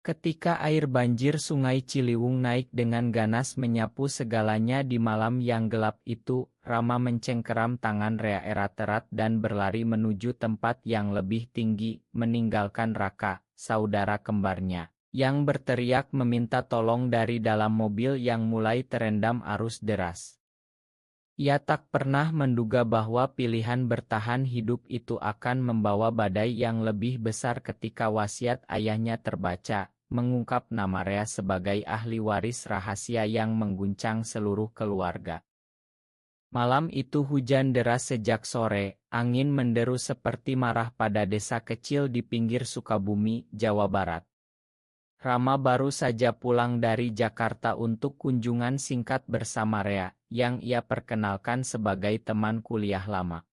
Ketika air banjir Sungai Ciliwung naik dengan ganas menyapu segalanya di malam yang gelap itu, Rama mencengkeram tangan Rea erat-erat dan berlari menuju tempat yang lebih tinggi, meninggalkan Raka, saudara kembarnya, yang berteriak meminta tolong dari dalam mobil yang mulai terendam arus deras. Ia tak pernah menduga bahwa pilihan bertahan hidup itu akan membawa badai yang lebih besar ketika wasiat ayahnya terbaca, mengungkap nama Rea sebagai ahli waris rahasia yang mengguncang seluruh keluarga. Malam itu hujan deras sejak sore, angin menderu seperti marah pada desa kecil di pinggir Sukabumi, Jawa Barat. Rama baru saja pulang dari Jakarta untuk kunjungan singkat bersama Rea, yang ia perkenalkan sebagai teman kuliah lama.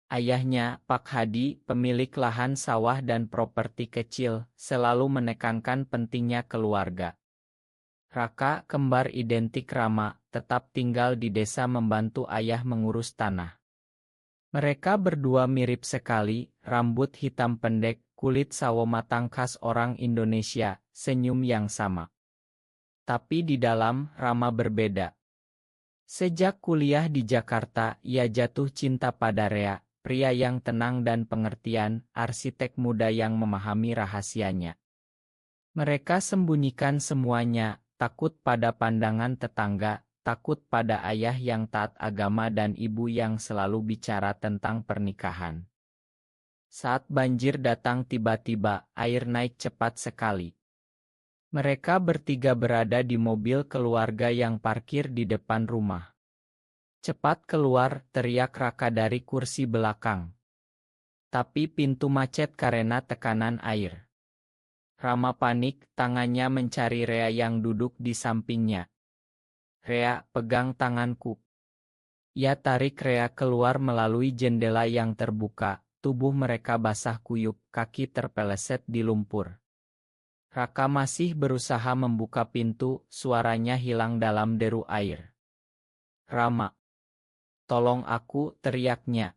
Ayahnya, Pak Hadi, pemilik lahan sawah dan properti kecil, selalu menekankan pentingnya keluarga. Raka, kembar identik Rama, tetap tinggal di desa membantu ayah mengurus tanah. Mereka berdua mirip sekali, rambut hitam pendek, kulit sawo matang khas orang Indonesia, senyum yang sama. Tapi di dalam, Rama berbeda. Sejak kuliah di Jakarta, ia jatuh cinta pada Rea, pria yang tenang dan pengertian, arsitek muda yang memahami rahasianya. Mereka sembunyikan semuanya, takut pada pandangan tetangga, takut pada ayah yang taat agama dan ibu yang selalu bicara tentang pernikahan. Saat banjir datang tiba-tiba, air naik cepat sekali. Mereka bertiga berada di mobil keluarga yang parkir di depan rumah. "Cepat keluar," teriak Raka dari kursi belakang. Tapi pintu macet karena tekanan air. Rama panik, tangannya mencari Rea yang duduk di sampingnya. "Rea, pegang tanganku." Ia tarik Rea keluar melalui jendela yang terbuka. Tubuh mereka basah kuyup, kaki terpeleset di lumpur. Raka masih berusaha membuka pintu, suaranya hilang dalam deru air. "Rama, tolong aku," teriaknya.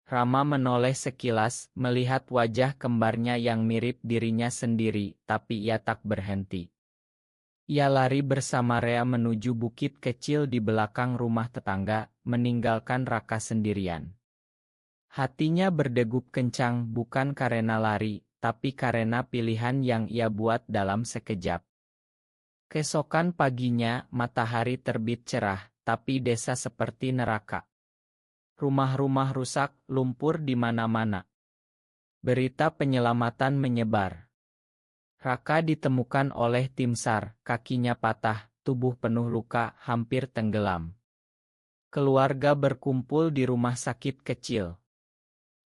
Rama menoleh sekilas, melihat wajah kembarnya yang mirip dirinya sendiri, tapi ia tak berhenti. Ia lari bersama Rea menuju bukit kecil di belakang rumah tetangga, meninggalkan Raka sendirian. Hatinya berdegup kencang bukan karena lari, tapi karena pilihan yang ia buat dalam sekejap. Keesokan paginya, matahari terbit cerah, tapi desa seperti neraka. Rumah-rumah rusak, lumpur di mana-mana. Berita penyelamatan menyebar. Raka ditemukan oleh tim SAR, kakinya patah, tubuh penuh luka, hampir tenggelam. Keluarga berkumpul di rumah sakit kecil.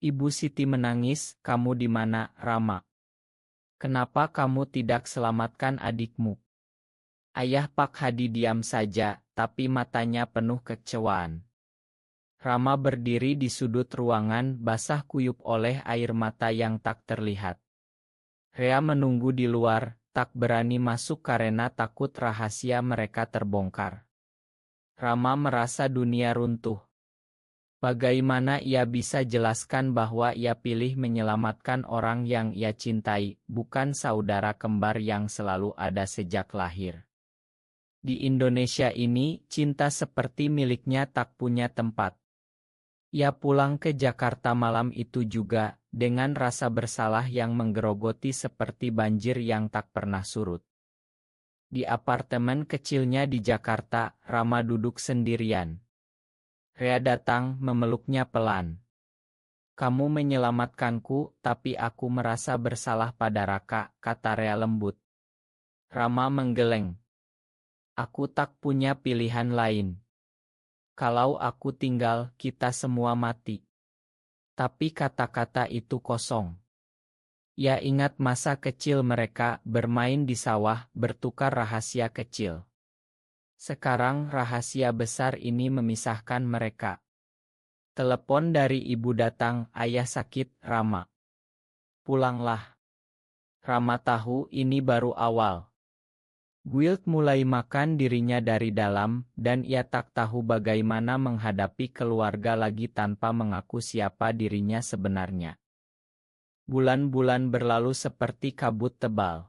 Ibu Siti menangis, "Kamu di mana, Rama? Kenapa kamu tidak selamatkan adikmu?" Ayah Pak Hadi diam saja, tapi matanya penuh kekecewaan. Rama berdiri di sudut ruangan, basah kuyup oleh air mata yang tak terlihat. Rea menunggu di luar, tak berani masuk karena takut rahasia mereka terbongkar. Rama merasa dunia runtuh. Bagaimana ia bisa jelaskan bahwa ia pilih menyelamatkan orang yang ia cintai, bukan saudara kembar yang selalu ada sejak lahir? Di Indonesia ini, cinta seperti miliknya tak punya tempat. Ia pulang ke Jakarta malam itu juga, dengan rasa bersalah yang menggerogoti seperti banjir yang tak pernah surut. Di apartemen kecilnya di Jakarta, Rama duduk sendirian. Rea datang, memeluknya pelan. "Kamu menyelamatkanku, tapi aku merasa bersalah pada Raka," kata Rea lembut. Rama menggeleng. "Aku tak punya pilihan lain. Kalau aku tinggal, kita semua mati." Tapi kata-kata itu kosong. Ia ingat masa kecil mereka, bermain di sawah, bertukar rahasia kecil. Sekarang rahasia besar ini memisahkan mereka. Telepon dari ibu datang, "Ayah sakit, Rama. Pulanglah." Rama tahu ini baru awal. Guilt mulai makan dirinya dari dalam, dan ia tak tahu bagaimana menghadapi keluarga lagi tanpa mengaku siapa dirinya sebenarnya. Bulan-bulan berlalu seperti kabut tebal.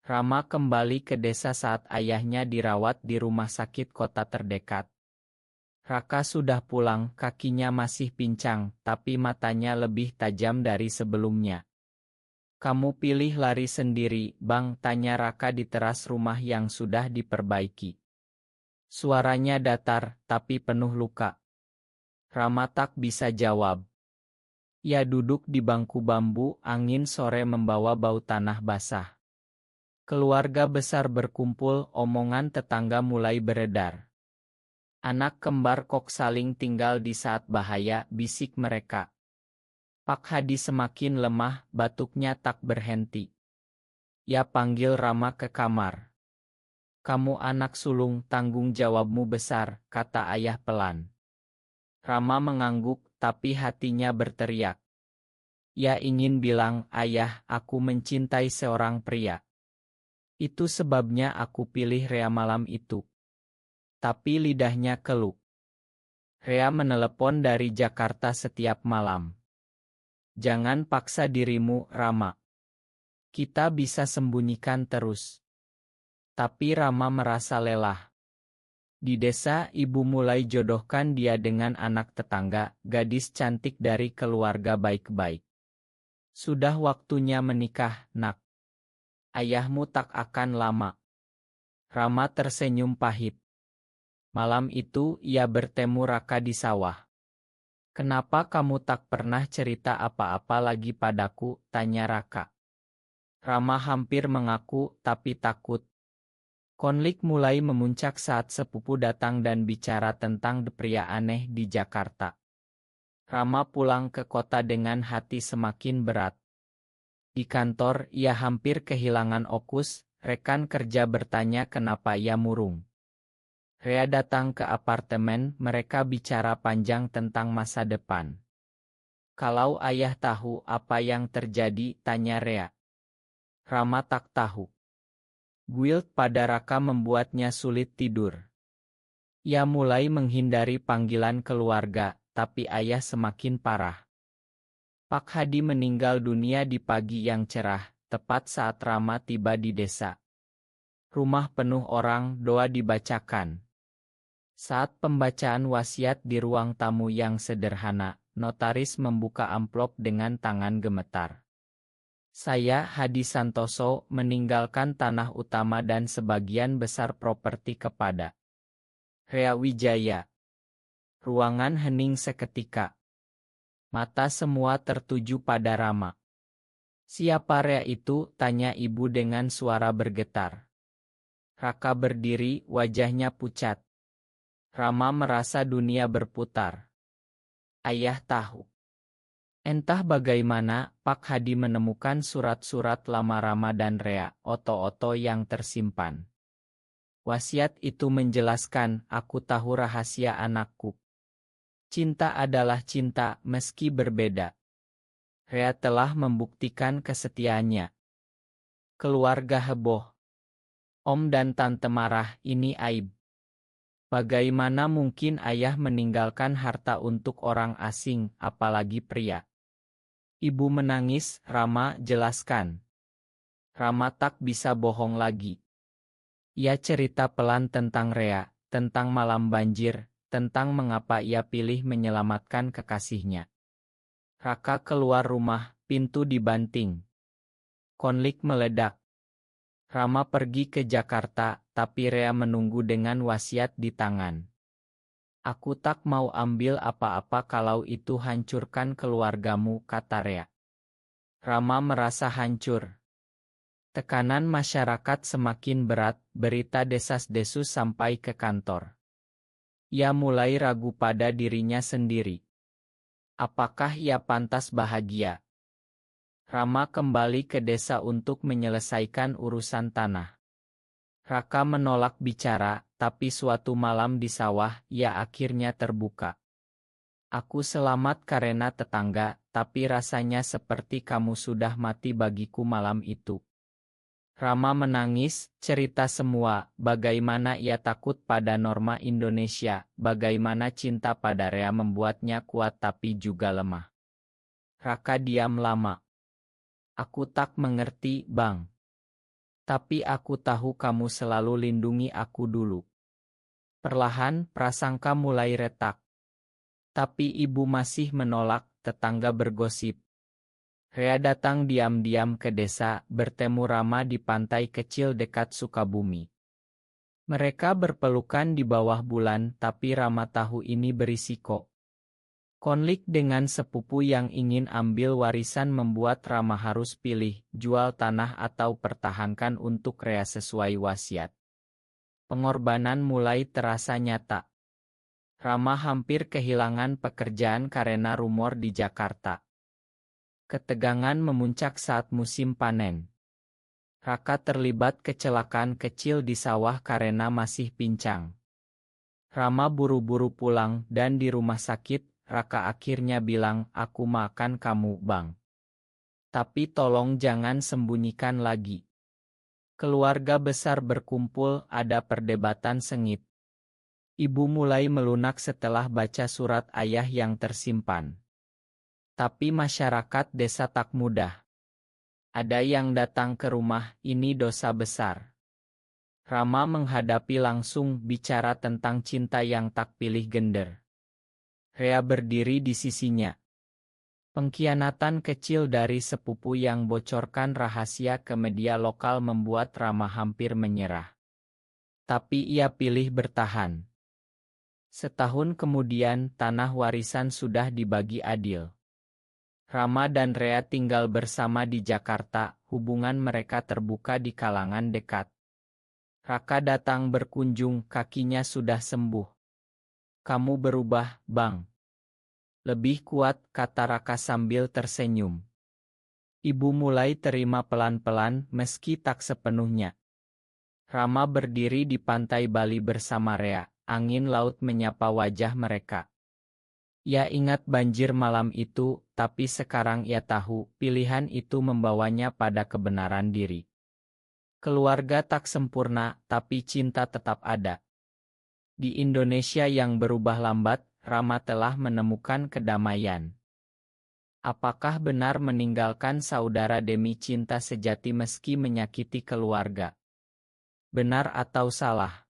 Rama kembali ke desa saat ayahnya dirawat di rumah sakit kota terdekat. Raka sudah pulang, kakinya masih pincang, tapi matanya lebih tajam dari sebelumnya. "Kamu pilih lari sendiri, Bang?" tanya Raka di teras rumah yang sudah diperbaiki. Suaranya datar, tapi penuh luka. Rama tak bisa jawab. Ia duduk di bangku bambu, angin sore membawa bau tanah basah. Keluarga besar berkumpul, omongan tetangga mulai beredar. "Anak kembar kok saling tinggal di saat bahaya," bisik mereka. Pak Hadi semakin lemah, batuknya tak berhenti. Ia panggil Rama ke kamar. "Kamu anak sulung, tanggung jawabmu besar," kata ayah pelan. Rama mengangguk, tapi hatinya berteriak. Ia ingin bilang, "Ayah, aku mencintai seorang pria. Itu sebabnya aku pilih Rea malam itu." Tapi lidahnya keluh. "Rea menelepon dari Jakarta setiap malam. Jangan paksa dirimu, Rama. Kita bisa sembunyikan terus." Tapi Rama merasa lelah. Di desa, ibu mulai jodohkan dia dengan anak tetangga, gadis cantik dari keluarga baik-baik. "Sudah waktunya menikah, Nak. Ayahmu tak akan lama." Rama tersenyum pahit. Malam itu, ia bertemu Raka di sawah. "Kenapa kamu tak pernah cerita apa-apa lagi padaku?" tanya Raka. Rama hampir mengaku, tapi takut. Konflik mulai memuncak saat sepupu datang dan bicara tentang pria aneh di Jakarta. Rama pulang ke kota dengan hati semakin berat. Di kantor, ia hampir kehilangan fokus, rekan kerja bertanya kenapa ia murung. Rea datang ke apartemen, mereka bicara panjang tentang masa depan. "Kalau ayah tahu apa yang terjadi?" tanya Rea. Rama tak tahu. Guilt pada Raka membuatnya sulit tidur. Ia mulai menghindari panggilan keluarga, tapi ayah semakin parah. Pak Hadi meninggal dunia di pagi yang cerah, tepat saat Rama tiba di desa. Rumah penuh orang, doa dibacakan. Saat pembacaan wasiat di ruang tamu yang sederhana, notaris membuka amplop dengan tangan gemetar. "Saya, Hadi Santoso, meninggalkan tanah utama dan sebagian besar properti kepada Rea Wijaya." Ruangan hening seketika. Mata semua tertuju pada Rama. "Siapa Rea itu?" tanya ibu dengan suara bergetar. Raka berdiri, wajahnya pucat. Rama merasa dunia berputar. Ayah tahu. Entah bagaimana, Pak Hadi menemukan surat-surat lama Rama dan Rea, oto-oto yang tersimpan. Wasiat itu menjelaskan, "Aku tahu rahasia anakku. Cinta adalah cinta, meski berbeda. Rea telah membuktikan kesetiaannya." Keluarga heboh. Om dan tante marah, "Ini aib. Bagaimana mungkin ayah meninggalkan harta untuk orang asing, apalagi pria?" Ibu menangis, "Rama, jelaskan." Rama tak bisa bohong lagi. Ia cerita pelan tentang Rea, tentang malam banjir, tentang mengapa ia pilih menyelamatkan kekasihnya. Raka keluar rumah, pintu dibanting. Konflik meledak. Rama pergi ke Jakarta, tapi Rea menunggu dengan wasiat di tangan. "Aku tak mau ambil apa-apa kalau itu hancurkan keluargamu," kata Rea. Rama merasa hancur. Tekanan masyarakat semakin berat, berita desas-desus sampai ke kantor. Ia mulai ragu pada dirinya sendiri. Apakah ia pantas bahagia? Rama kembali ke desa untuk menyelesaikan urusan tanah. Raka menolak bicara, tapi suatu malam di sawah, ia akhirnya terbuka. "Aku selamat karena tetangga, tapi rasanya seperti kamu sudah mati bagiku malam itu." Rama menangis, cerita semua, bagaimana ia takut pada norma Indonesia, bagaimana cinta pada Rea membuatnya kuat tapi juga lemah. Raka diam lama. "Aku tak mengerti, Bang." Tapi aku tahu kamu selalu lindungi aku dulu. Perlahan, prasangka mulai retak. Tapi ibu masih menolak, tetangga bergosip. Rea datang diam-diam ke desa, bertemu Rama di pantai kecil dekat Sukabumi. Mereka berpelukan di bawah bulan, tapi Rama tahu ini berisiko. Konflik dengan sepupu yang ingin ambil warisan membuat Rama harus pilih, jual tanah atau pertahankan untuk Rea sesuai wasiat. Pengorbanan mulai terasa nyata. Rama hampir kehilangan pekerjaan karena rumor di Jakarta. Ketegangan memuncak saat musim panen. Raka terlibat kecelakaan kecil di sawah karena masih pincang. Rama buru-buru pulang dan di rumah sakit, Raka akhirnya bilang, "Aku makan kamu, Bang. Tapi tolong jangan sembunyikan lagi." Keluarga besar berkumpul, ada perdebatan sengit. Ibu mulai melunak setelah baca surat ayah yang tersimpan. Tapi masyarakat desa tak mudah. Ada yang datang ke rumah, ini dosa besar. Rama menghadapi langsung, bicara tentang cinta yang tak pilih gender. Rea berdiri di sisinya. Pengkhianatan kecil dari sepupu yang bocorkan rahasia ke media lokal membuat Rama hampir menyerah. Tapi ia pilih bertahan. Setahun kemudian, tanah warisan sudah dibagi adil. Rama dan Rea tinggal bersama di Jakarta, hubungan mereka terbuka di kalangan dekat. Raka datang berkunjung, kakinya sudah sembuh. "Kamu berubah, Bang. Lebih kuat," kata Raka sambil tersenyum. Ibu mulai terima pelan-pelan, meski tak sepenuhnya. Rama berdiri di pantai Bali bersama Rea, angin laut menyapa wajah mereka. Ia ingat banjir malam itu, tapi sekarang ia tahu, pilihan itu membawanya pada kebenaran diri. Keluarga tak sempurna, tapi cinta tetap ada. Di Indonesia yang berubah lambat, Rama telah menemukan kedamaian. Apakah benar meninggalkan saudara demi cinta sejati meski menyakiti keluarga? Benar atau salah?